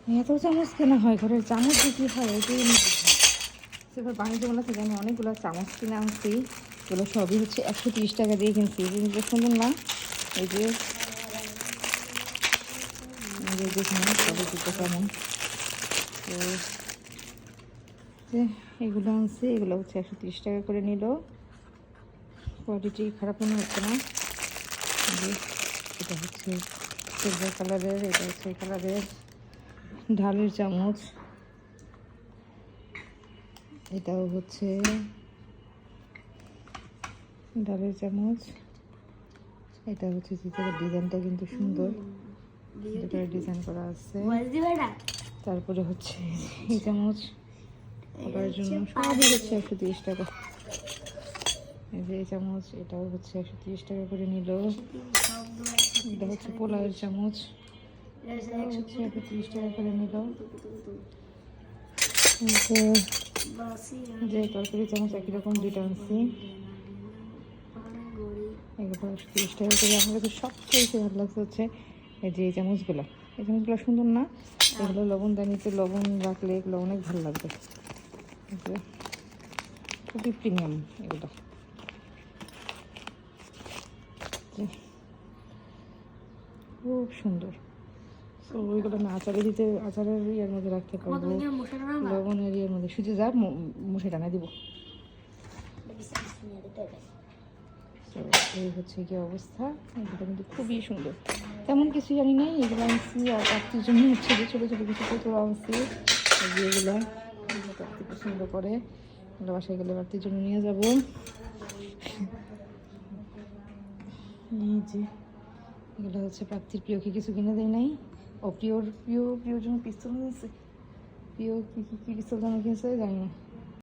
এত চামচ কেনা হয়, ঘরের চামচ বিক্রি হয় ওইটাই আমি বুঝি। এবার বাণিজ্যমেলা থেকে আমি অনেকগুলো চামচ কিনে আনছি। এগুলো সবই হচ্ছে 130 টাকা দিয়ে কিনছি। জিনিসটা সুন্দর না? এই যে দেখুন সবই দুটো কেমন। তো এগুলো আনছি, এগুলো হচ্ছে 130 টাকা করে নিল। কোয়ালিটি খারাপ মনে হচ্ছে না। এটা হচ্ছে সিলভার কালারের, এটা হচ্ছে এই কালারের ঢালের চামচ। এটাও হচ্ছে ডালের চামচ। এটা হচ্ছে চিত্রের ডিজাইনটা কিন্তু সুন্দর, ডিজাইন করা আছে। তারপরে হচ্ছে এই চামচ খাবার জন্য সবই হচ্ছে 130 টাকা। এই যে এই চামচ, এটাও হচ্ছে 130 টাকা করে নিল। এটা হচ্ছে পোলাওয়ের চামচ, এটাও হচ্ছে 130 টাকা করে নিল। যে তরকারি চামচ একই রকম দুইটা আনছি, এগুলো 130 টাকা করে। আমার কাছে সবচেয়ে ভালো লাগছে হচ্ছে এই যে এই চামচগুলো। এই চামচগুলো সুন্দর না? এগুলো লবণদানিতে লবণ রাখলে এগুলো অনেক ভালো লাগবে। খুবই প্রিমিয়াম এগুলো। খুব সুন্দর। তো ওইগুলো আমি আচারে দিতে, আচারের ইয়ের মধ্যে রাখতে পারবো, লবণের ইয়ের মধ্যে। শুধু যা মুখে টানা দিব। তো এই হচ্ছে কি অবস্থা। এগুলো কিন্তু খুবই সুন্দর। তেমন কিছু জানি নাই, এগুলো আনছি আর পাত্রের জন্য হচ্ছে যে ছোটো ছোটো কিছু পুতুল আনছি। এগুলো পাত্রী পছন্দ করে, এগুলো বাসায় গেলে পাত্রীর জন্য নিয়ে যাবো। এই যে এগুলো হচ্ছে প্রাপ্তির প্রিয়কে কিছু কিনে দেয় নাই। ও প্রিয়র জন্য পিস্তল নিয়েছে। প্রিয় কি পিস্তল দামে কিনছে জানি না।